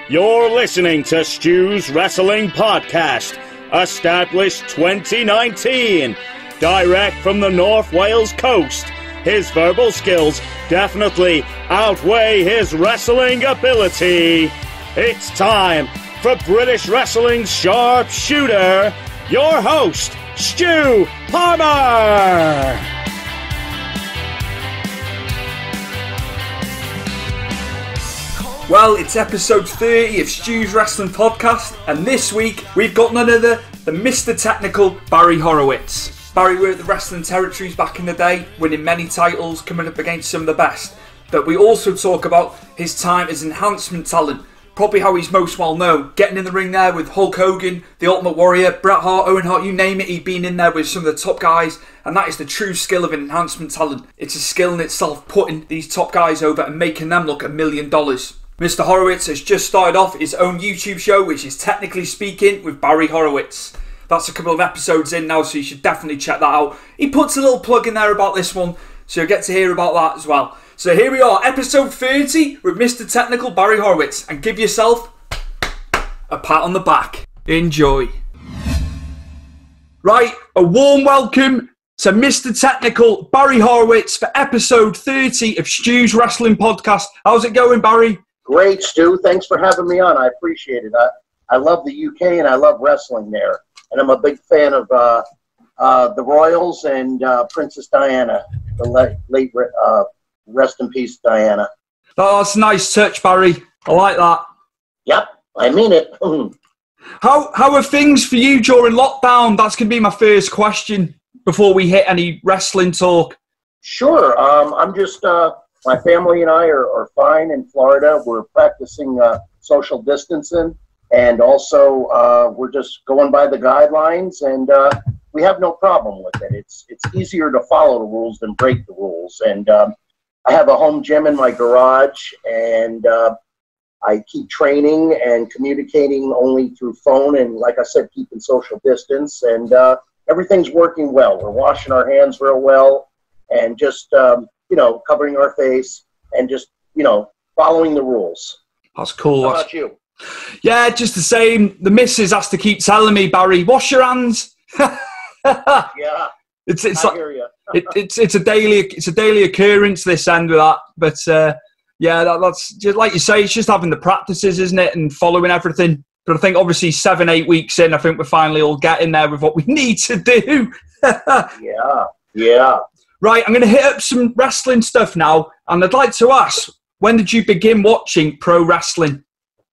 You're listening to Stu's Wrestling Podcast, established 2019. Direct from the North Wales coast, his verbal skills definitely outweigh his wrestling ability. It's time for British Wrestling's sharpshooter, your host, Stu Palmer! Well, it's episode 30 of Stu's Wrestling Podcast, and this week we've got none other than Mr Technical Barry Horowitz. Barry worked the wrestling territories back in the day, winning many titles, coming up against some of the best. But we also talk about his time as enhancement talent, probably how he's most well known, getting in the ring there with Hulk Hogan, The Ultimate Warrior, Bret Hart, Owen Hart, you name it, he'd been in there with some of the top guys, and that is the true skill of enhancement talent. It's a skill in itself, putting these top guys over and making them look $1 million. Mr. Horowitz has just started off his own YouTube show, which is Technically Speaking with Barry Horowitz. That's a couple of episodes in now, so you should definitely check that out. He puts a little plug in there about this one, so you'll get to hear about that as well. So here we are, episode 30 with Mr. Technical Barry Horowitz, and give yourself a pat on the back. Enjoy. Right, a warm welcome to Mr. Technical Barry Horowitz for episode 30 of Stu's Wrestling Podcast. How's it going, Barry? Great, Stu. Thanks for having me on. I appreciate it. I love the UK and I love wrestling there. And I'm a big fan of the Royals and Princess Diana, the late rest in peace, Diana. Oh, that's a nice touch, Barry. I like that. Yep, I mean it. How are things for you during lockdown? That's going to be my first question before we hit any wrestling talk. Sure. I'm just... my family and I are fine in Florida. We're practicing social distancing, and also we're just going by the guidelines, and we have no problem with it. It's easier to follow the rules than break the rules. And I have a home gym in my garage, and I keep training and communicating only through phone, and like I said, keeping social distance, and everything's working well. We're washing our hands real well, and just covering our face and just, following the rules. That's cool. How about you? Yeah, just the same. The missus has to keep telling me, Barry, wash your hands. Yeah. It's I hear you. it's a daily occurrence, this end of that. But that's just like you say, it's just having the practices, isn't it? And following everything. But I think obviously 7-8 weeks in, I think we're finally all getting there with what we need to do. Yeah. Right, I'm going to hit up some wrestling stuff now, and I'd like to ask, when did you begin watching pro wrestling?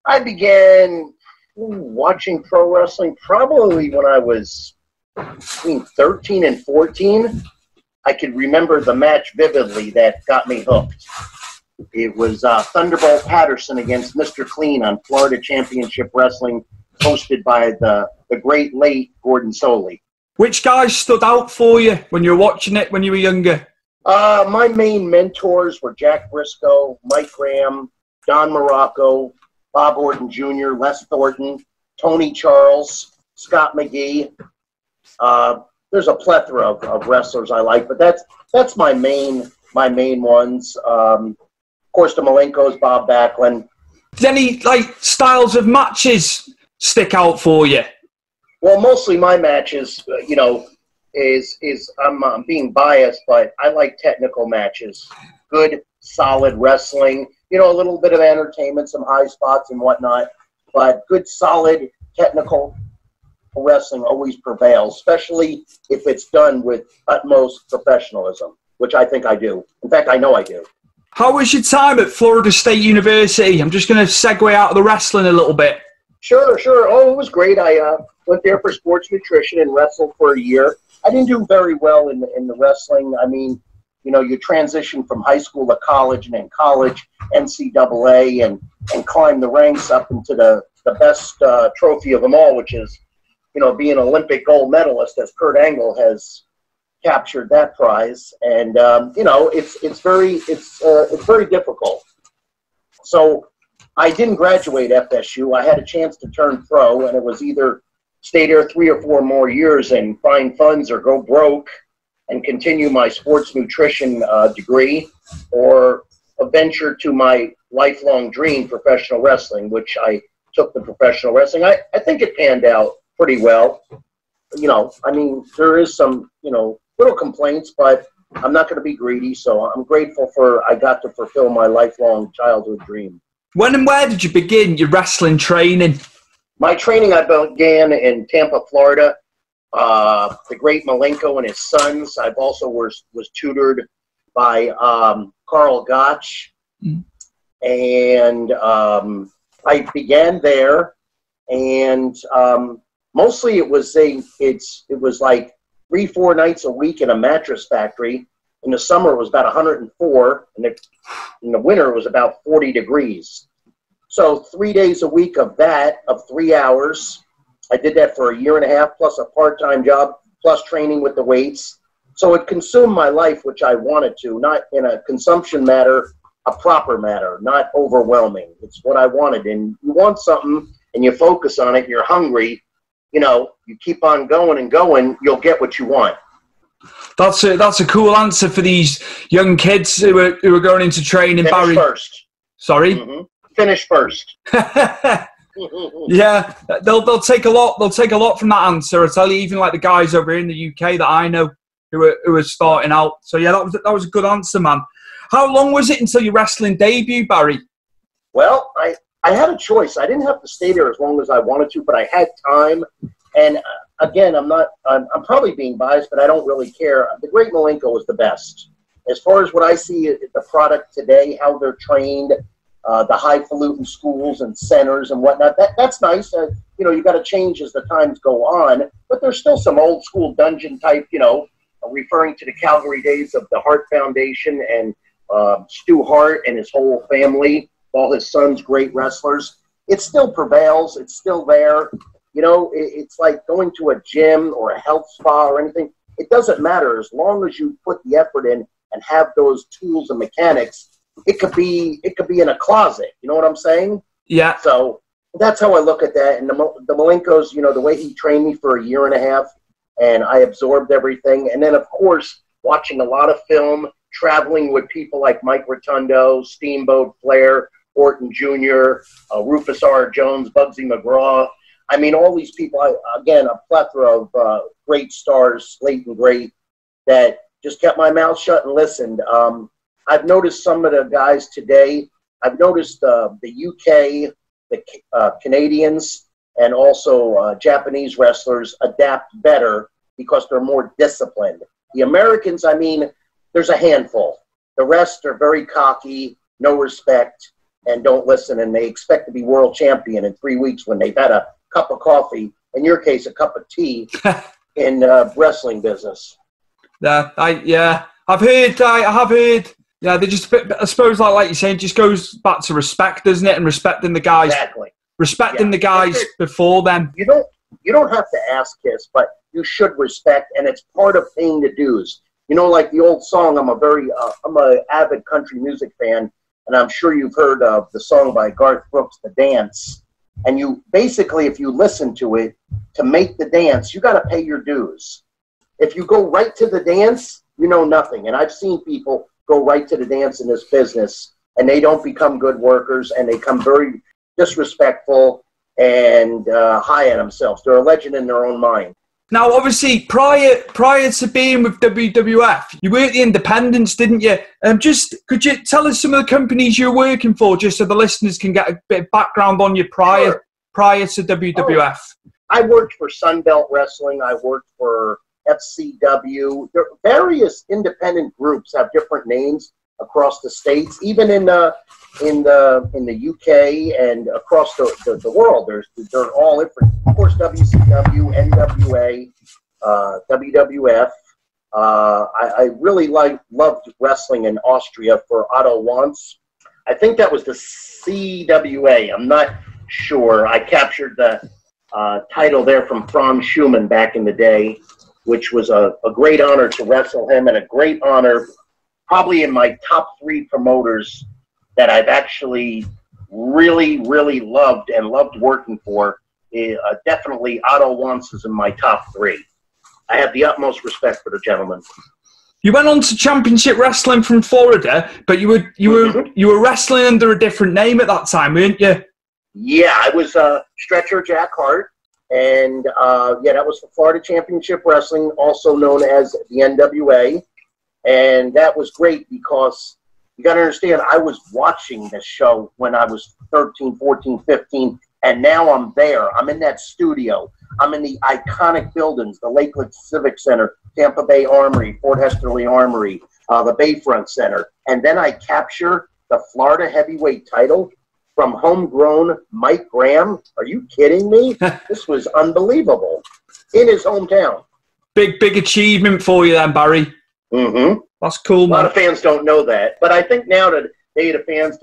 I began watching pro wrestling probably when I was between 13 and 14. I could remember the match vividly that got me hooked. It was Thunderbolt Patterson against Mr. Clean on Florida Championship Wrestling, hosted by the great late Gordon Soley. Which guys stood out for you when you were watching it when you were younger? My main mentors were Jack Briscoe, Mike Graham, Don Morocco, Bob Orton Jr., Les Thornton, Tony Charles, Scott McGee. There's a plethora of wrestlers I like, but that's my main ones. Of course, the Malenkos, Bob Backlund. Did any styles of matches stick out for you? Well, mostly my matches, is I'm being biased, but I like technical matches. Good, solid wrestling. A little bit of entertainment, some high spots and whatnot. But good, solid, technical wrestling always prevails, especially if it's done with utmost professionalism, which I think I do. In fact, I know I do. How was your time at Florida State University? I'm just going to segue out of the wrestling a little bit. Sure. Oh, it was great. I went there for sports nutrition and wrestled for a year. I didn't do very well in the wrestling. I mean, you transition from high school to college, and then college, NCAA, and climb the ranks up into the best trophy of them all, which is, being an Olympic gold medalist, as Kurt Angle has captured that prize. And, it's very difficult. So I didn't graduate FSU. I had a chance to turn pro, and it was either stay there 3 or 4 more years and find funds or go broke and continue my sports nutrition degree, or a venture to my lifelong dream, professional wrestling, which I took the professional wrestling. I think it panned out pretty well. You know, I mean, there is some, you know, little complaints, but I'm not going to be greedy. So I'm grateful I got to fulfill my lifelong childhood dream. When and where did you begin your wrestling training? My training, I began in Tampa, Florida. The great Malenko and his sons. I've also was tutored by Carl Gotch. And I began there, and mostly it was like 3-4 nights a week in a mattress factory. In the summer it was about 104, and in the winter it was about 40 degrees. So 3 days a week of 3 hours. I did that for a year and a half, plus a part-time job, plus training with the weights. So it consumed my life, which I wanted to, not in a consumption matter, a proper matter, not overwhelming. It's what I wanted. And you want something and you focus on it, you're hungry, you know, you keep on going and going, you'll get what you want. That's a cool answer for these young kids who are going into training. Finish first. Sorry? Finish first. Yeah, they'll take a lot. They'll take a lot from that answer. I tell you, even like the guys over here in the UK that I know who are starting out. So yeah, that was a good answer, man. How long was it until your wrestling debut, Barry? Well, I had a choice. I didn't have to stay there as long as I wanted to, but I had time. And again, I'm probably being biased, but I don't really care. The great Malenko was the best. As far as what I see the product today, how they're trained, the highfalutin schools and centers and whatnot, that's nice. You know, you got to change as the times go on, but there's still some old school dungeon type, you know, referring to the Calgary days of the Hart Foundation and Stu Hart and his whole family, all his sons, great wrestlers. It still prevails. It's still there. You know, it's like going to a gym or a health spa or anything. It doesn't matter as long as you put the effort in and have those tools and mechanics. It could be in a closet. You know what I'm saying? Yeah. So that's how I look at that. And the Malenkos, you know, the way he trained me for a year and a half, and I absorbed everything. And then, of course, watching a lot of film, traveling with people like Mike Rotundo, Steamboat Flair, Orton Jr., Rufus R. Jones, Bugsy McGraw. I mean, all these people, again, a plethora of great stars, late and great, that just kept my mouth shut and listened. I've noticed some of the guys today. I've noticed the UK, the Canadians, and also Japanese wrestlers adapt better because they're more disciplined. The Americans, I mean, there's a handful. The rest are very cocky, no respect, and don't listen, and they expect to be world champion in 3 weeks when they've had a cup of coffee, in your case, a cup of tea, in wrestling business. Yeah, I've heard. Yeah, they just, I suppose, like you're saying, it just goes back to respect, doesn't it? And respecting the guys. Exactly. Respecting the guys before them. You don't have to ask Kiss, but you should respect, and it's part of paying the dues. You know, like the old song. I'm a avid country music fan, and I'm sure you've heard of the song by Garth Brooks, "The Dance." And you basically, if you listen to it, to make the dance, you got to pay your dues. If you go right to the dance, you know nothing. And I've seen people go right to the dance in this business, and they don't become good workers, and they become very disrespectful and high on themselves. They're a legend in their own mind. Now, obviously, prior to being with WWF, you were at the independents, didn't you? Just could you tell us some of the companies you're working for, just so the listeners can get a bit of background on you prior to WWF? I worked for Sunbelt Wrestling. I worked for FCW. There, various independent groups have different names across the states, even in the UK and across the world. They're all different. Of course, WCW, NWA, WWF. I really loved wrestling in Austria for Otto Wanz. I think that was the CWA. I'm not sure. I captured the title there from Franz Schumann back in the day, which was a great honor to wrestle him, and a great honor, probably in my top 3 promoters that I've actually really, really loved and loved working for. Definitely Otto Wanz is in my top 3. I have the utmost respect for the gentleman. You went on to Championship Wrestling from Florida, but you were wrestling under a different name at that time, weren't you? Yeah, I was Stretcher Jack Hart, and that was for Florida Championship Wrestling, also known as the NWA, and that was great because you got to understand, I was watching this show when I was 13, 14, 15, and now I'm there. I'm in that studio. I'm in the iconic buildings, the Lakeland Civic Center, Tampa Bay Armory, Fort Hesterly Armory, the Bayfront Center, and then I capture the Florida heavyweight title from homegrown Mike Graham. Are you kidding me? This was unbelievable. In his hometown. Big achievement for you then, Barry. Mm-hmm. That's cool, man. A lot of fans don't know that. But I think now that the fans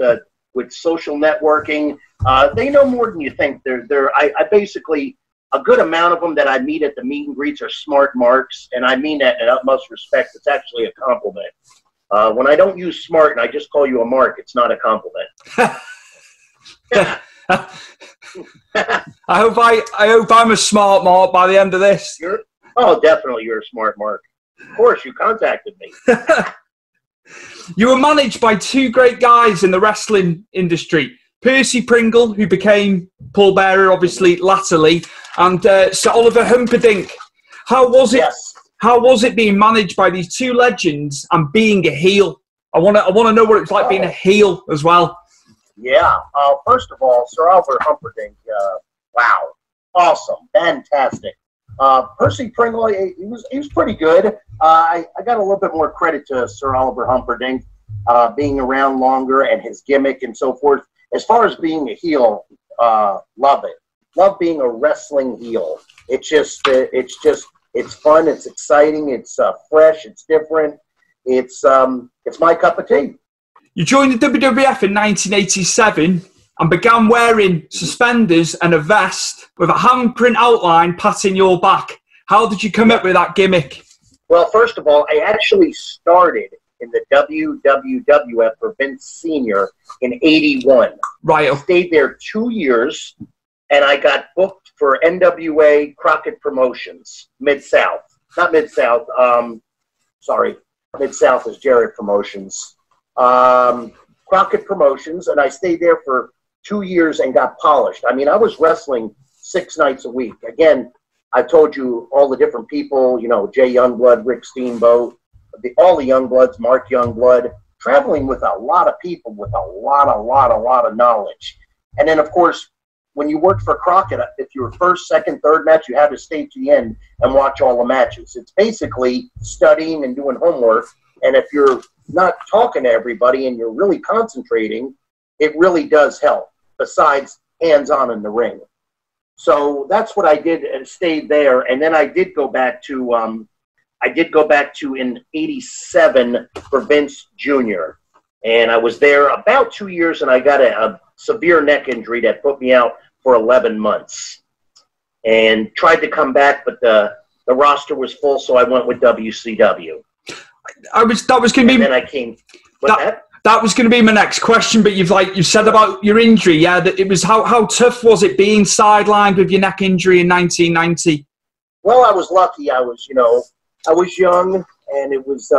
with social networking, they know more than you think. I basically, a good amount of them that I meet at the meet and greets are smart marks, and I mean that in utmost respect. It's actually a compliment. When I don't use smart and I just call you a mark, it's not a compliment. I hope I'm a smart mark by the end of this. Definitely you're a smart mark. Of course, you contacted me. You were managed by two great guys in the wrestling industry. Percy Pringle, who became Paul Bearer, obviously, latterly, and Sir Oliver Humperdinck. How was it? Yes. How was it being managed by these two legends and being a heel? I want to know what it's like being a heel as well. Yeah. First of all, Sir Oliver Humperdinck. Wow. Awesome. Fantastic. Percy Pringle, he was pretty good. I got a little bit more credit to Sir Oliver Humperdinck being around longer and his gimmick and so forth. As far as being a heel, love it. Love being a wrestling heel. It's fun. It's exciting. It's fresh. It's different. It's my cup of tea. You joined the WWF in 1987 and began wearing suspenders and a vest with a handprint outline patting your back. How did you come up with that gimmick? Well, first of all, I actually started in the WWF for Vince Sr. in 81. Right. I stayed there 2 years, and I got booked for NWA Crockett Promotions, Mid-South. Not Mid-South. Sorry. Mid-South is Jarrett Promotions. Crockett Promotions, and I stayed there for 2 years and got polished. I mean, I was wrestling 6 nights a week. Again, I told you all the different people, Jay Youngblood, Rick Steamboat, all the Youngbloods, Mark Youngblood, traveling with a lot of people with a lot of knowledge. And then, of course, when you worked for Crockett, if you were first, second, third match, you had to stay to the end and watch all the matches. It's basically studying and doing homework. And if you're not talking to everybody and you're really concentrating, it really does help, besides hands-on in the ring. So that's what I did and stayed there. And then I did go back to in 87 for Vince Jr. And I was there about 2 years, and I got a severe neck injury that put me out for 11 months. And tried to come back, but the roster was full, so I went with WCW. That was going to be. And then I came. That was going to be my next question, but you've said about your injury. Yeah, that it was how tough was it being sidelined with your neck injury in 1990? Well, I was lucky. I was young, and it was.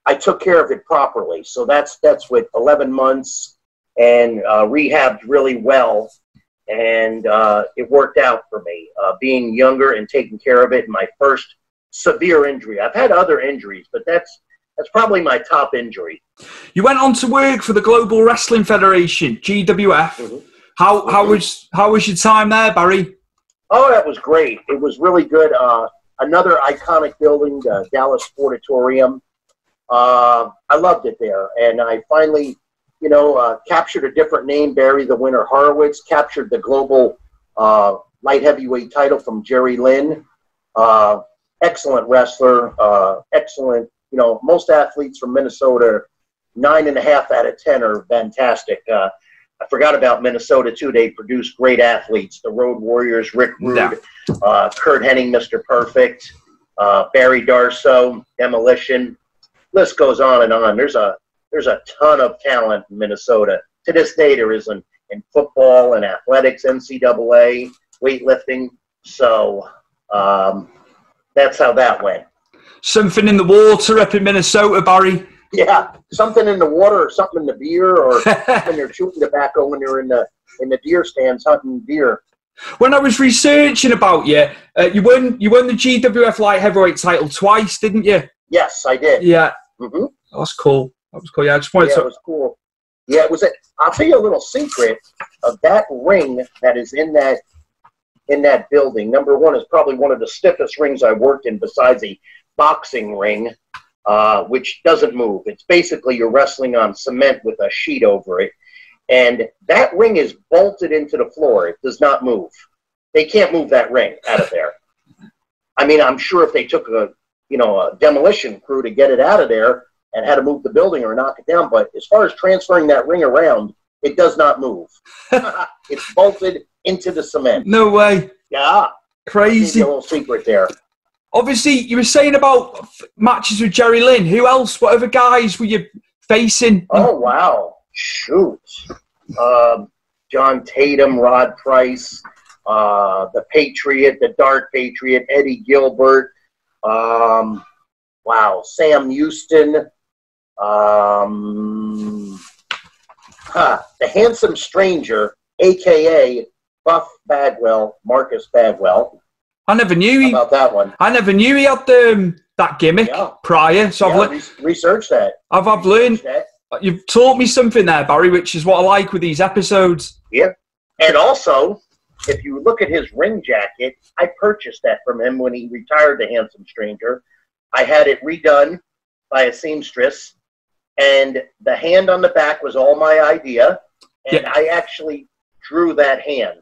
I took care of it properly. So that's with 11 months and rehabbed really well, and it worked out for me. Being younger and taking care of it, my first severe injury. I've had other injuries, but that's probably my top injury. You went on to work for the Global Wrestling Federation, GWF. Mm-hmm. How was your time there, Barry? Oh, that was great. It was really good. Another iconic building, the Dallas Sportatorium. I loved it there, and I finally, captured a different name, Barry the Winner Horowitz. Captured the Global Light Heavyweight title from Jerry Lynn. Excellent wrestler. Excellent. Most athletes from Minnesota, 9.5 out of 10 are fantastic. I forgot about Minnesota, too. They produce great athletes. The Road Warriors, Rick Rude, Kurt Hennig, Mr. Perfect, Barry Darso, Demolition. List goes on and on. There's a ton of talent in Minnesota. To this day, there is in football and athletics, NCAA, weightlifting. So that's how that went. Something in the water up in Minnesota, Barry. Yeah, something in the water or something in the beer or when you're shooting tobacco when you're in the deer stands hunting deer. When I was researching about you, you won the GWF light heavyweight title twice, didn't you? Yes, I did. Yeah. Mm-hmm. That's cool. That was cool. Yeah, I just wanted to... it was cool. Yeah, it was. I'll tell you a little secret of that ring that is in that building. Number one, is probably one of the stiffest rings I worked in besides a boxing ring, which doesn't move. It's basically you're wrestling on cement with a sheet over it. And that ring is bolted into the floor. It does not move. They can't move that ring out of there. I mean, I'm sure if they took a demolition crew to get it out of there and had to move the building or knock it down. But as far as transferring that ring around, it does not move. It's bolted into the cement. No way. Yeah. Crazy. A little secret there. Obviously, you were saying about matches with Jerry Lynn. Who else? What other guys were you facing? Oh, wow. Shoot. John Tatum, Rod Price, the Patriot, the Dark Patriot, Eddie Gilbert. Wow. Sam Houston. The Handsome Stranger, a.k.a. Buff Bagwell, Marcus Bagwell. I never knew about that one. I never knew he had that gimmick prior. So I've researched that. I've learned. You've taught me something there, Barry, which is what I like with these episodes. Yeah. And also, if you look at his ring jacket, I purchased that from him when he retired, the Handsome Stranger. I had it redone by a seamstress, and the hand on the back was all my idea, and I actually drew that hand.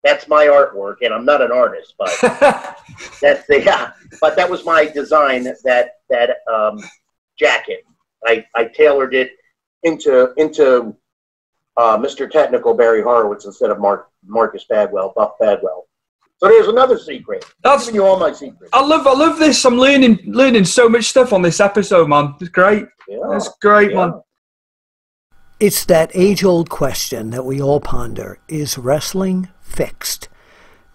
That's my artwork, and I'm not an artist, but but that was my design. That jacket, I tailored it into Mr. Technical Barry Horowitz instead of Marcus Bagwell, Buff Bagwell. So there's another secret. I'm giving you all my secrets. I love this. I'm learning so much stuff on this episode, man. It's great. Yeah, it's great, man. It's that age-old question that we all ponder. Is wrestling fixed?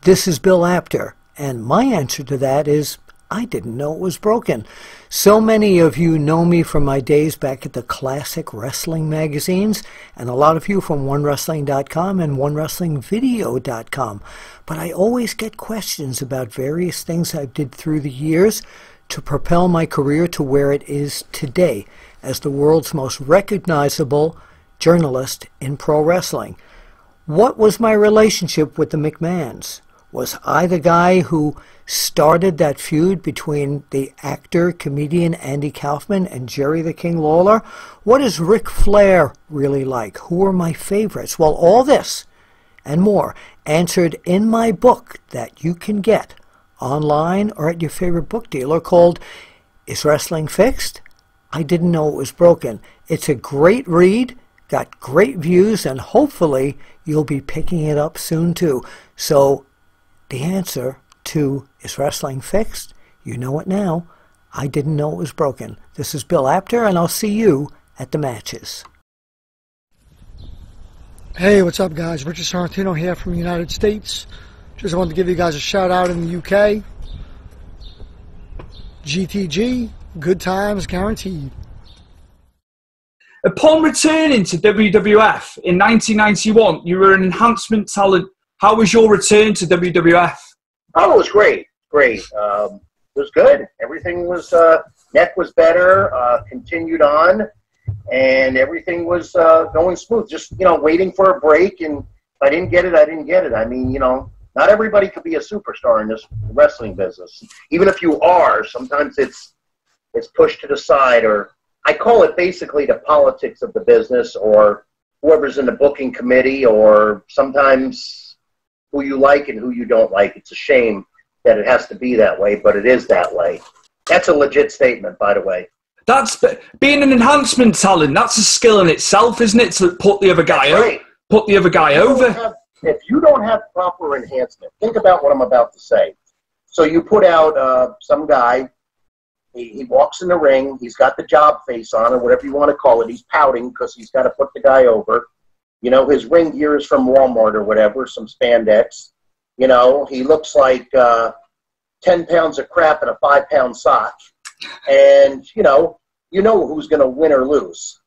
This is Bill Apter, and my answer to that is I didn't know it was broken. So many of you know me from my days back at the classic wrestling magazines, and a lot of you from OneWrestling.com and OneWrestlingVideo.com. But I always get questions about various things I did through the years to propel my career to where it is today as the world's most recognizable journalist in pro wrestling. What was my relationship with the McMahons? Was I the guy who started that feud between the actor, comedian Andy Kaufman and Jerry the King Lawler? What is Ric Flair really like? Who are my favorites? Well, all this and more answered in my book that you can get online or at your favorite book dealer called Is Wrestling Fixed? I Didn't Know It Was Broken. It's a great read, got great views, and hopefully you'll be picking it up soon too. So the answer to Is Wrestling Fixed? You know it now. I Didn't Know It Was Broken. This is Bill Apter, and I'll see you at the matches. Hey, what's up, guys? Richard Sorrentino here from the United States. Just wanted to give you guys a shout out in the UK. GTG, good times guaranteed. Upon returning to WWF in 1991, you were an enhancement talent. How was your return to WWF? Oh, it was great. Great. It was good. Everything was, neck was better, continued on, and everything was going smooth. Just, waiting for a break, and if I didn't get it, I didn't get it. I mean, not everybody could be a superstar in this wrestling business. Even if you are, sometimes it's pushed to the side, or I call it basically the politics of the business, or whoever's in the booking committee, or sometimes who you like and who you don't like. It's a shame that it has to be that way, but it is that way. That's a legit statement, by the way. That's being an enhancement talent. That's a skill in itself, isn't it? To put the other guy over. Put the other guy over. If you don't have proper enhancement, think about what I'm about to say. So you put out some guy. He walks in the ring. He's got the job face on, or whatever you want to call it. He's pouting because he's got to put the guy over. His ring gear is from Walmart or whatever, some spandex. He looks like 10 pounds of crap in a 5-pound sock. And, you know who's going to win or lose.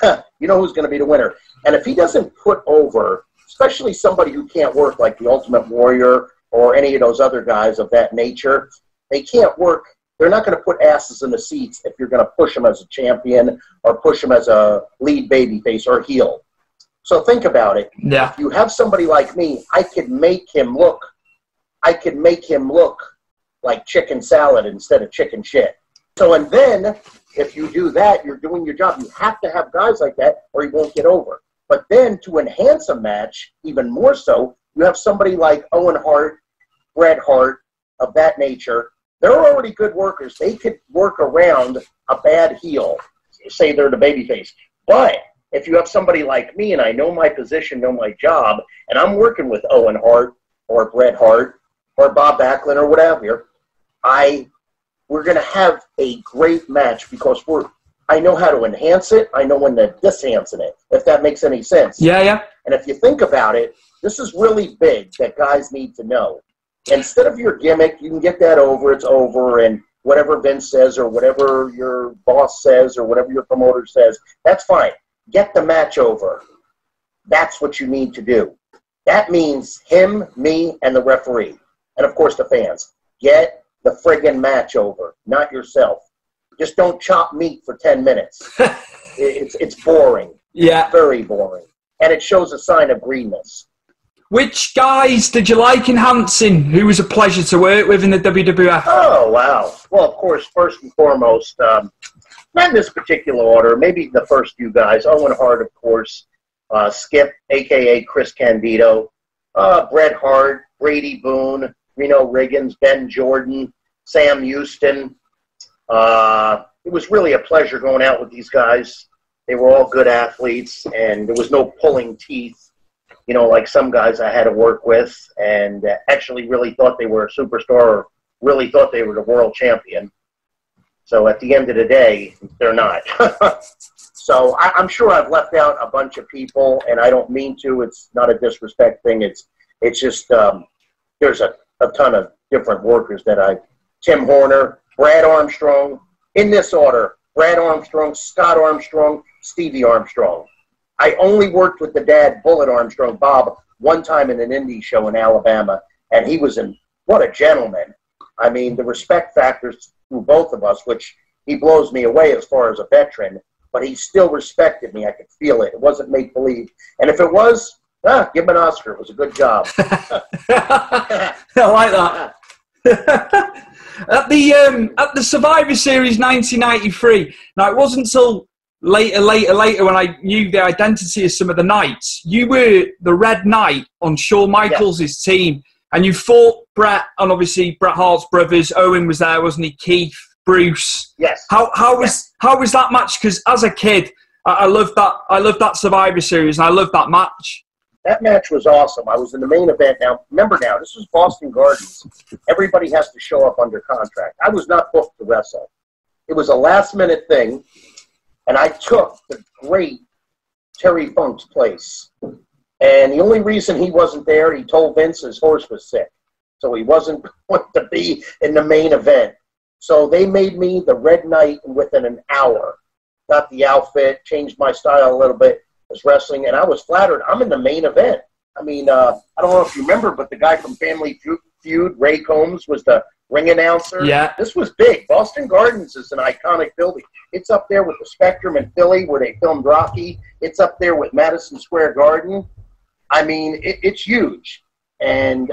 You know who's going to be the winner. And if he doesn't put over, especially somebody who can't work like the Ultimate Warrior or any of those other guys of that nature, they can't work. They're not going to put asses in the seats if you're going to push them as a champion or push them as a lead babyface or heel. So think about it. Yeah. If you have somebody like me, I could make him look like chicken salad instead of chicken shit. So, and then if you do that, you're doing your job. You have to have guys like that or you won't get over. But then to enhance a match, even more so, you have somebody like Owen Hart, Bret Hart, of that nature. They're already good workers. They could work around a bad heel, say they're the babyface. But if you have somebody like me and I know my position, know my job, and I'm working with Owen Hart or Bret Hart or Bob Backlund or whatever, we're going to have a great match because I know how to enhance it. I know when to dishance it, if that makes any sense. Yeah, yeah. And if you think about it, this is really big that guys need to know. Instead of your gimmick, you can get that over, it's over, and whatever Vince says or whatever your boss says or whatever your promoter says, that's fine. Get the match over. That's what you need to do. That means him, me, and the referee. And, of course, the fans. Get the friggin' match over, not yourself. Just don't chop meat for 10 minutes. It's boring. Yeah. Very boring. And it shows a sign of greenness. Which guys did you like enhancing? Who was a pleasure to work with in the WWF? Oh, wow. Well, of course, first and foremost, not in this particular order, maybe the first few guys. Owen Hart, of course. Skip, a.k.a. Chris Candido. Bret Hart, Brady Boone, Reno Riggins, Ben Jordan, Sam Houston. It was really a pleasure going out with these guys. They were all good athletes, and there was no pulling teeth, like some guys I had to work with and actually really thought they were a superstar or really thought they were the world champion. So at the end of the day, they're not. So I'm sure I've left out a bunch of people, and I don't mean to. It's not a disrespect thing. It's just there's a ton of different workers that Tim Horner, Brad Armstrong, in this order, Brad Armstrong, Scott Armstrong, Stevie Armstrong. I only worked with the dad, Bullet Armstrong, Bob, one time in an indie show in Alabama, and he was what a gentleman. I mean, the respect factors through both of us, which he blows me away as far as a veteran, but he still respected me. I could feel it. It wasn't make-believe. And if it was, give him an Oscar. It was a good job. I like that. At the Survivor Series 1993, now it wasn't until later when I knew the identity of some of the knights. You were the Red Knight on Shawn Michaels' team, and you fought Bret, and obviously Bret Hart's brothers. Owen was there, wasn't he? Keith, Bruce. Yes. How was that match? Because as a kid, I loved that Survivor Series, and I loved that match. That match was awesome. I was in the main event. Now, remember this was Boston Gardens. Everybody has to show up under contract. I was not booked to wrestle. It was a last-minute thing, and I took the great Terry Funk's place. And the only reason he wasn't there, he told Vince his horse was sick. So he wasn't going to be in the main event. So they made me the Red Knight within an hour. Got the outfit, changed my style a little bit. Was wrestling, and I was flattered. I'm in the main event. I mean, I don't know if you remember, but the guy from Family Feud, Ray Combs, was the ring announcer. Yeah. This was big. Boston Gardens is an iconic building. It's up there with the Spectrum in Philly where they filmed Rocky. It's up there with Madison Square Garden. I mean, it's huge. And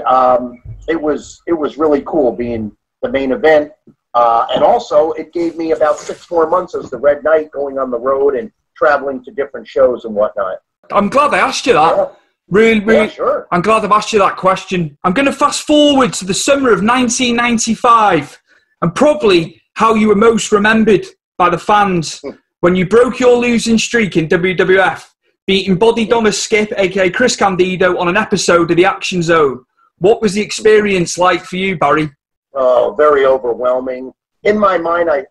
it was really cool being the main event. And also, it gave me about 6 more months as the Red Knight going on the road and traveling to different shows and whatnot. I'm glad I asked you that. Yeah. Really, Sure. I'm glad I've asked you that question. I'm going to fast forward to the summer of 1995 and probably how you were most remembered by the fans when you broke your losing streak in WWF, beating Body Donna Skip, a.k.a. Chris Candido, on an episode of The Action Zone. What was the experience like for you, Barry? Oh, very overwhelming. In my mind, I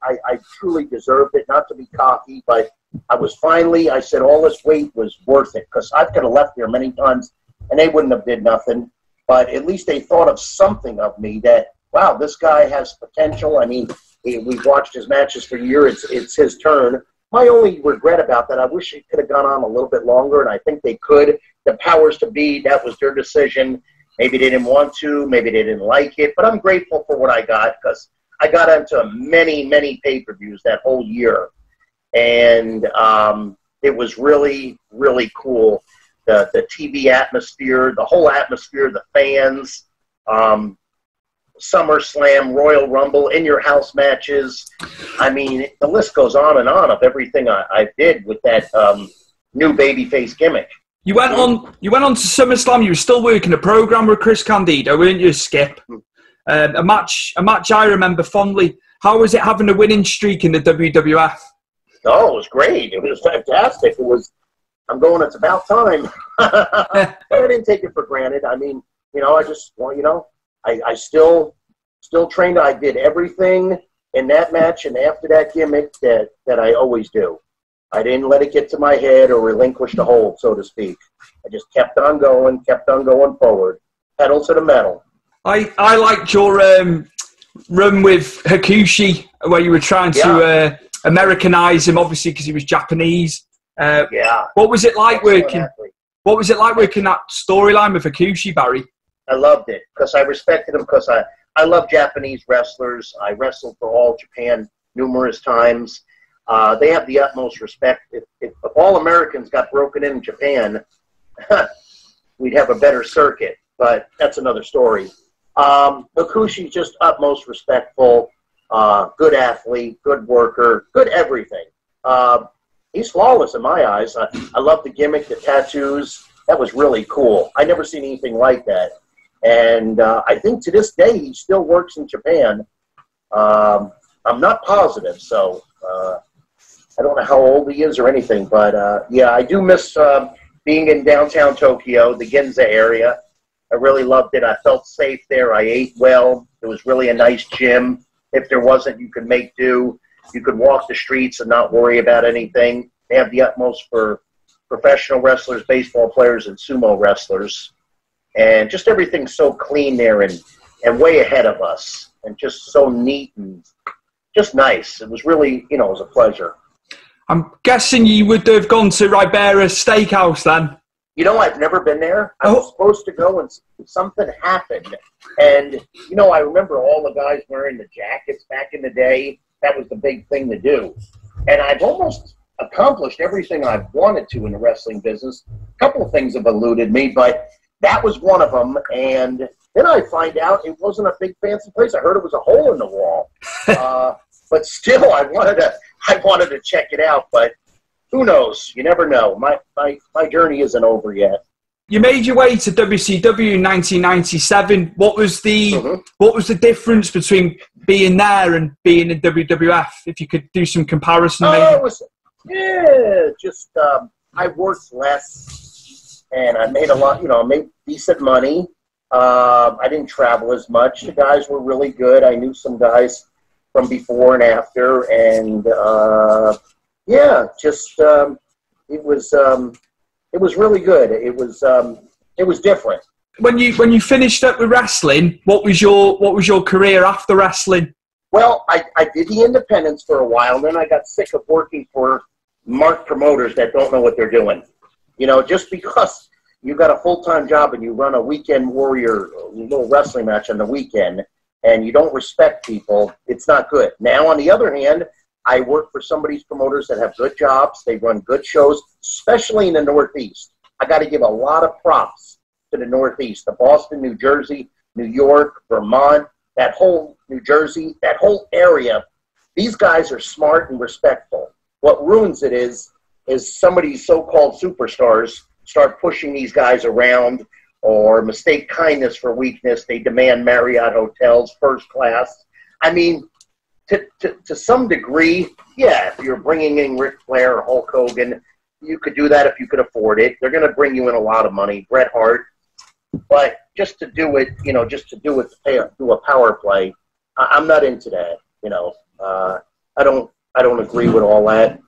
truly deserved it, not to be cocky, but I said all this weight was worth it because I could have left there many times and they wouldn't have did nothing. But at least they thought of something of me that wow, this guy has potential. I mean, we've watched his matches for years. It's his turn. My only regret about that, I wish it could have gone on a little bit longer, and I think they could. The powers to be, that was their decision. Maybe they didn't want to. Maybe they didn't like it. But I'm grateful for what I got, because I got into many, many pay-per-views that whole year. And it was really, really cool. The TV atmosphere, the whole atmosphere, the fans, SummerSlam, Royal Rumble, in your house matches. I mean, the list goes on and on of everything I did with that new babyface gimmick. You went on to SummerSlam. You were still working a program with Chris Candido, weren't you, Skip? A match I remember fondly. How was it having a winning streak in the WWF? Oh, it was great. It was fantastic. It's about time. But I didn't take it for granted. I mean, I still trained. I did everything in that match and after that gimmick that I always do. I didn't let it get to my head or relinquish the hold, so to speak. I just kept on going forward, pedal to the metal. I liked your run with Hakushi, where you were trying to Americanize him, obviously, because he was Japanese. What was it like working? What was it like working that storyline with Hakushi, Barry? I loved it because I respected him, because I love Japanese wrestlers. I wrestled for All Japan numerous times. They have the utmost respect. If all Americans got broken in Japan, we'd have a better circuit. But that's another story. Hakushi's just utmost respectful, good athlete, good worker, good everything. He's flawless in my eyes. I love the gimmick, the tattoos. That was really cool. I never seen anything like that. And I think to this day he still works in Japan. I'm not positive, so I don't know how old he is or anything. But, I do miss being in downtown Tokyo, the Ginza area. I really loved it. I felt safe there. I ate well. It was really a nice gym. If there wasn't, you could make do. You could walk the streets and not worry about anything. They have the utmost for professional wrestlers, baseball players, and sumo wrestlers. And just everything's so clean there and way ahead of us. And just so neat and just nice. It was really, it was a pleasure. I'm guessing you would have gone to Ribera Steakhouse then? I've never been there. I was supposed to go and something happened. And, I remember all the guys wearing the jackets back in the day. That was the big thing to do. And I've almost accomplished everything I've wanted to in the wrestling business. A couple of things have eluded me, but that was one of them. And then I find out it wasn't a big fancy place. I heard it was a hole in the wall. But still, I wanted to check it out. But who knows? You never know. My journey isn't over yet. You made your way to WCW in 1997. What was the difference between being there and being in WWF? If you could do some comparison, maybe. I worked less, and I made a lot. I made decent money. I didn't travel as much. The guys were really good. I knew some guys from before and after, and it was really good. It was different. When you finished up with wrestling, what was your career after wrestling? Well, I did the independents for a while, then I got sick of working for marked promoters that don't know what they're doing. Just because you got a full-time job and you run a weekend warrior little wrestling match on the weekend and you don't respect people, it's not good. Now, on the other hand, I work for some of these promoters that have good jobs. They run good shows, especially in the Northeast. I got to give a lot of props to the Northeast, the Boston, New Jersey, New York, Vermont, that whole New Jersey, that whole area. These guys are smart and respectful. What ruins it is some of these so-called superstars start pushing these guys around or mistake kindness for weakness. They demand Marriott hotels, first class. I mean, to some degree, yeah, if you're bringing in Ric Flair or Hulk Hogan, you could do that if you could afford it. They're going to bring you in a lot of money, Bret Hart. But just to do it, to do a power play, I'm not into that. I don't agree with all that.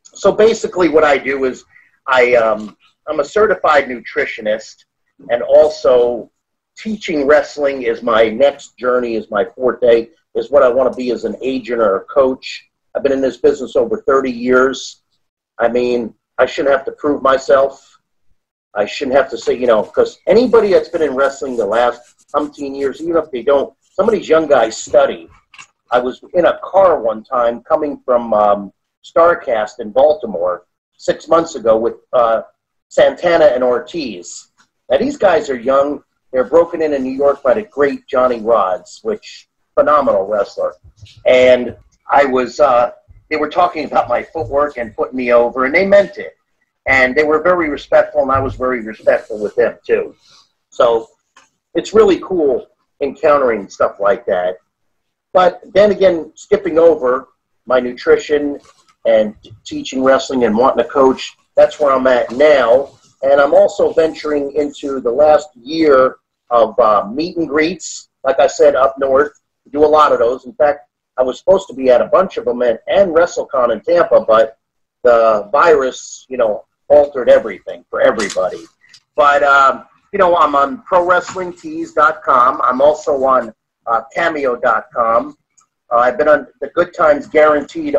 So basically, what I do is I'm a certified nutritionist and also teaching wrestling is my next journey, is my forte, is what I want to be as an agent or a coach. I've been in this business over 30 years. I mean, I shouldn't have to prove myself. I shouldn't have to say, you know, because anybody that's been in wrestling the last umpteen years, even if they don't, some of these young guys study. I was in a car one time coming from StarCast in Baltimore 6 months ago with Santana and Ortiz. Now, these guys are young. They're broken in New York by the great Johnny Rods, which phenomenal wrestler. And I was, they were talking about my footwork and putting me over, and they meant it. And they were very respectful, and I was very respectful with them, too. So it's really cool encountering stuff like that. But then again, skipping over my nutrition and teaching wrestling and wanting to coach, that's where I'm at now. And I'm also venturing into the last year of meet and greets. Like I said, up north, we do a lot of those. In fact, I was supposed to be at a bunch of them and WrestleCon in Tampa, but the virus, you know, altered everything for everybody. But, you know, I'm on ProWrestlingTees.com. I'm also on Cameo.com. I've been on the Good Times Guaranteed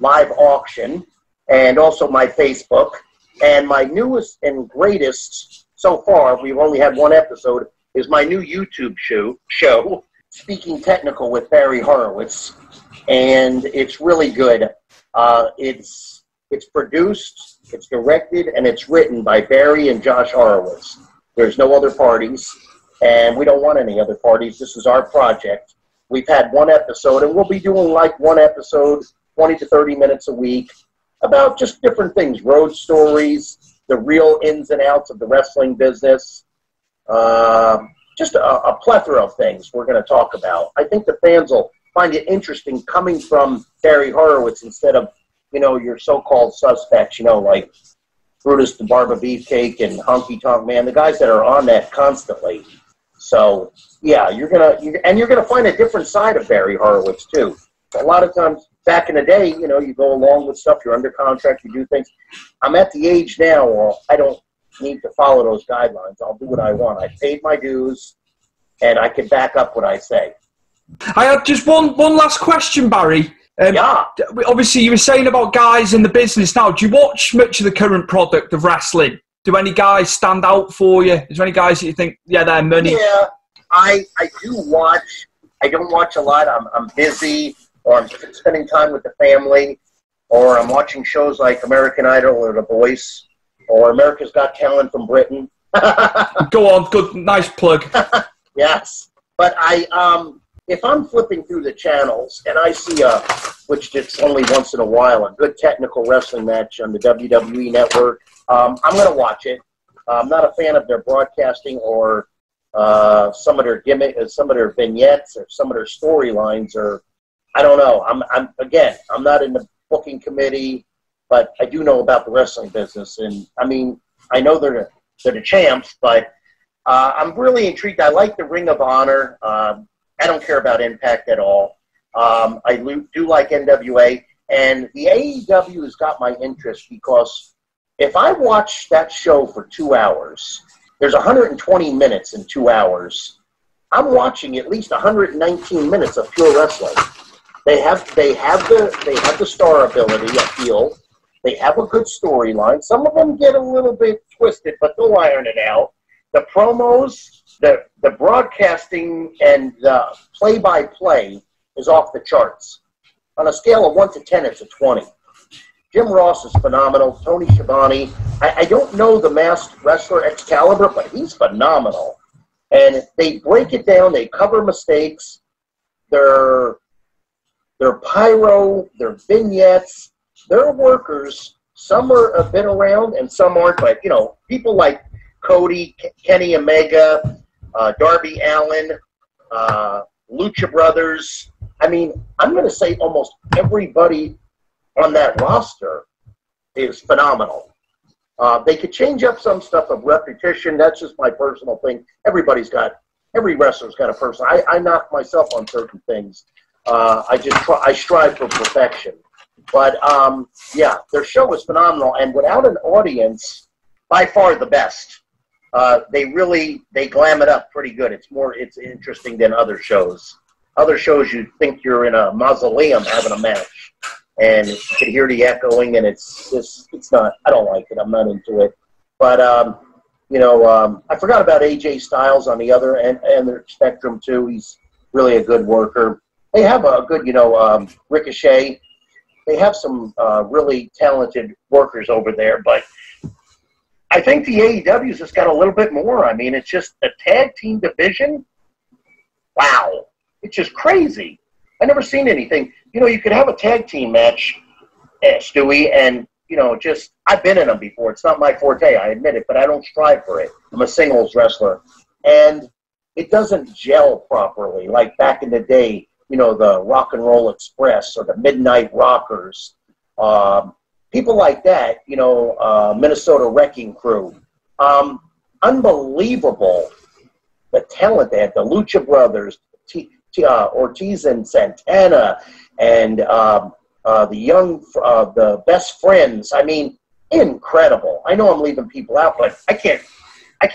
live auction and also my Facebook. And my newest and greatest so far, we've only had one episode, is my new YouTube show, Speaking Technical with Barry Horowitz. And it's really good. It's produced, it's directed, and it's written by Barry and Josh Horowitz. There's no other parties, and we don't want any other parties. This is our project. We've had one episode, and we'll be doing like one episode, 20 to 30 minutes a week, about just different things, road stories, the real ins and outs of the wrestling business, just a plethora of things we're going to talk about. I think the fans will find it interesting coming from Barry Horowitz instead of, you know, your so-called suspects, you know, like Brutus the Barber Beefcake and Honky Tonk Man, the guys that are on that constantly. So, yeah, you're gonna find a different side of Barry Horowitz, too. A lot of times, back in the day, you know, you go along with stuff, you're under contract, you do things. I'm at the age now where I don't need to follow those guidelines. I'll do what I want. I paid my dues, and I can back up what I say. I had just one last question, Barry. Yeah. Obviously, you were saying about guys in the business now. Do you watch much of the current product of wrestling? Do any guys stand out for you? Is there any guys that you think, yeah, they're money? Yeah, I do watch. I don't watch a lot. I'm busy, or I'm spending time with the family, or I'm watching shows like American Idol or The Voice, or America's Got Talent from Britain. Go on, good, nice plug. Yes, but if I'm flipping through the channels and I see which it's only once in a while, a good technical wrestling match on the WWE Network, I'm going to watch it. I'm not a fan of their broadcasting or some of their gimmicks, some of their vignettes, or some of their storylines, or I don't know. I'm not in the booking committee, but I do know about the wrestling business, and I mean, I know they're the champs, but I'm really intrigued. I like the Ring of Honor. I don't care about Impact at all. I do like NWA, and the AEW has got my interest because if I watch that show for 2 hours, there's 120 minutes in 2 hours. I'm watching at least 119 minutes of pure wrestling. They have the star ability appeal. They have a good storyline. Some of them get a little bit twisted, but they'll iron it out. The promos, the broadcasting, and the play-by-play is off the charts. On a scale of 1 to 10, it's a 20. Jim Ross is phenomenal. Tony Schiavone. I don't know the masked wrestler Excalibur, but he's phenomenal. And they break it down. They cover mistakes. Their pyro, their vignettes, their workers. Some are a bit around and some aren't. But, you know, people like Cody, Kenny Omega, Darby Allin, Lucha Brothers. I mean, I'm going to say almost everybody on that roster is phenomenal. They could change up some stuff of repetition. That's just my personal thing. Every wrestler's got a person. I knock myself on certain things. I strive for perfection. But, yeah, their show is phenomenal. And without an audience, by far the best. they glam it up pretty good. It's interesting than other shows. Other shows, you think you're in a mausoleum having a match, and you can hear the echoing, and it's not. I don't like it. I'm not into it. But I forgot about AJ Styles on the other end the spectrum too. He's really a good worker. They have a good, Ricochet. They have some really talented workers over there, but I think the AEW's just got a little bit more. I mean, it's just the tag team division. Wow. It's just crazy. I never seen anything. You could have a tag team match, Stewie, and, I've been in them before. It's not my forte, I admit it, but I don't strive for it. I'm a singles wrestler. And it doesn't gel properly like back in the day, the Rock and Roll Express or the Midnight Rockers. People like that, Minnesota Wrecking Crew. Unbelievable the talent they had. The Lucha Brothers, Ortiz and Santana, and the Best Friends. I mean, incredible. I know I'm leaving people out, but I can't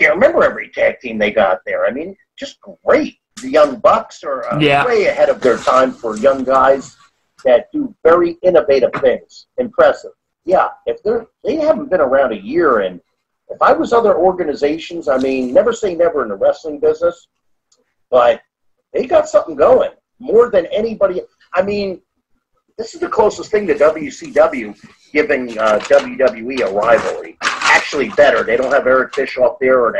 remember every tag team they got there. I mean, just great. The Young Bucks are way ahead of their time for young guys that do very innovative things. Impressive. Yeah, if they haven't been around a year, and if I was other organizations, I mean, never say never in the wrestling business, but they got something going more than anybody. I mean, this is the closest thing to WCW giving WWE a rivalry. Actually better. They don't have Eric Bischoff there or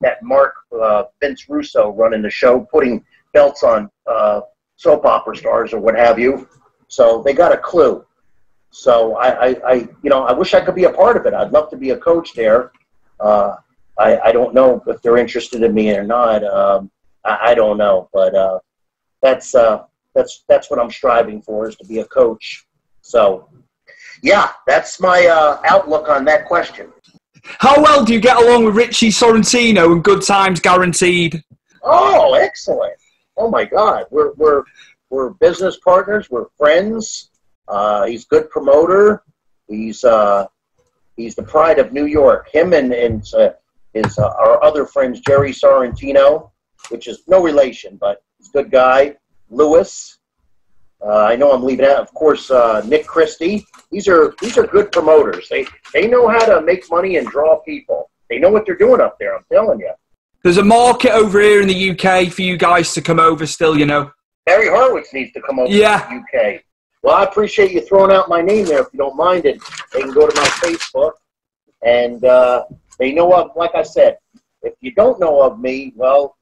that Mark Vince Russo running the show, putting belts on soap opera stars or what have you. So they got a clue. So I wish I could be a part of it. I'd love to be a coach there. I don't know if they're interested in me or not. I don't know, but that's what I'm striving for, is to be a coach. So, yeah, that's my outlook on that question. How well do you get along with Richie Sorrentino and Good Times Guaranteed? Oh, excellent! Oh my God, we're business partners. We're friends. He's a good promoter. He's the pride of New York. Him and our other friends, Jerry Sorrentino, which is no relation, but he's a good guy. Lewis. I know I'm leaving out, of course, Nick Christie. These are good promoters. They know how to make money and draw people. They know what they're doing up there, I'm telling you. There's a market over here in the UK for you guys to come over still, Barry Horowitz needs to come over to the UK. Well, I appreciate you throwing out my name there, if you don't mind it. They can go to my Facebook, and they know of, like I said, if you don't know of me, well,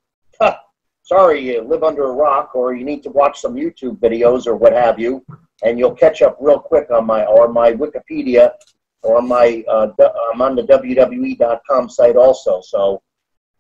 sorry, you live under a rock, or you need to watch some YouTube videos or what have you, and you'll catch up real quick on my Wikipedia, or I'm on the WWE.com site also. So,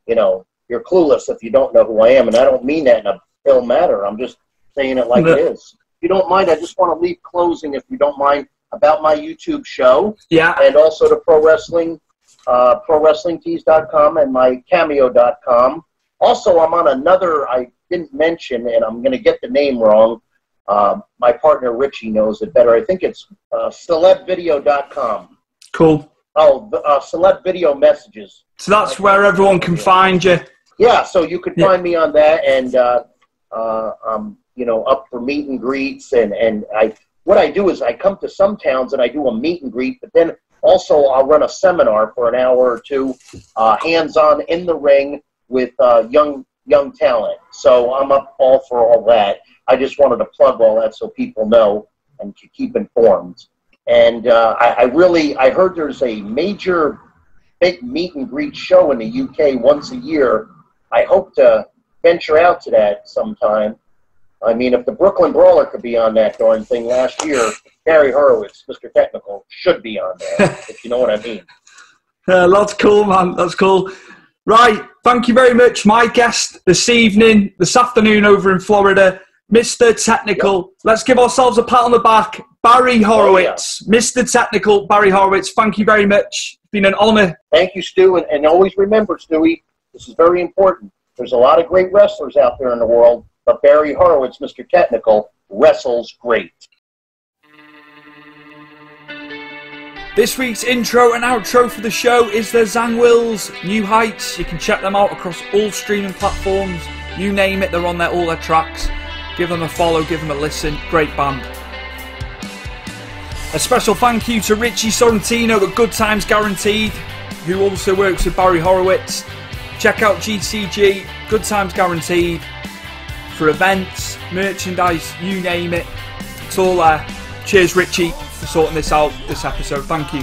you're clueless if you don't know who I am, and I don't mean that in a ill manner. I'm just saying it like it is. If you don't mind, I just want to leave closing, if you don't mind, about my YouTube show. Yeah. And also the Pro Wrestling, ProWrestlingTees.com and my Cameo.com. Also, I'm on another, I didn't mention, and I'm going to get the name wrong. My partner Richie knows it better. I think it's celebvideo.com. Cool. Oh, Celeb Video Messages. So that's where everyone can find you. Yeah, so you can find me on that, and up for meet and greets, and what I do is I come to some towns and I do a meet and greet, but then also I'll run a seminar for an hour or two, hands-on in the ring with young talent. So I'm up all for all that. I just wanted to plug all that so people know and to keep informed. And I heard there's a major big meet and greet show in the UK once a year. I hope to venture out to that sometime. I mean, if the Brooklyn Brawler could be on that darn thing last year, Barry Horowitz, Mr. Technical, should be on there, if you know what I mean. That's cool, man. That's cool. Right. Thank you very much. My guest this afternoon over in Florida, Mr. Technical. Yep. Let's give ourselves a pat on the back. Barry Horowitz. Oh, yeah. Mr. Technical, Barry Horowitz. Thank you very much. It's been an honor. Thank you, Stu. And always remember, Stewie, this is very important. There's a lot of great wrestlers out there in the world, but Barry Horowitz, Mr. Technical, wrestles great. This week's intro and outro for the show is the Zangwills, New Heights. You can check them out across all streaming platforms. You name it, they're on there, all their tracks. Give them a follow, give them a listen. Great band. A special thank you to Richie Sorrentino at Good Times Guaranteed, who also works with Barry Horowitz. Check out GTG, Good Times Guaranteed, for events, merchandise, you name it. It's all there. Cheers, Richie, for sorting this out this episode. Thank you.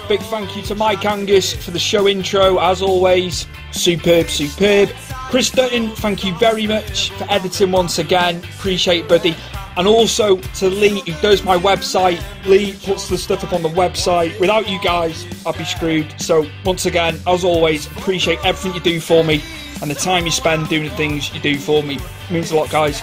Big thank you to Mike Angus for the show intro, as always. Superb. Chris Dutton, thank you very much for editing once again. Appreciate it, buddy. And also to Lee, who does my website. Lee puts the stuff up on the website. Without you guys, I'd be screwed. So once again, as always, appreciate everything you do for me and the time you spend doing the things you do for me. It means a lot, guys.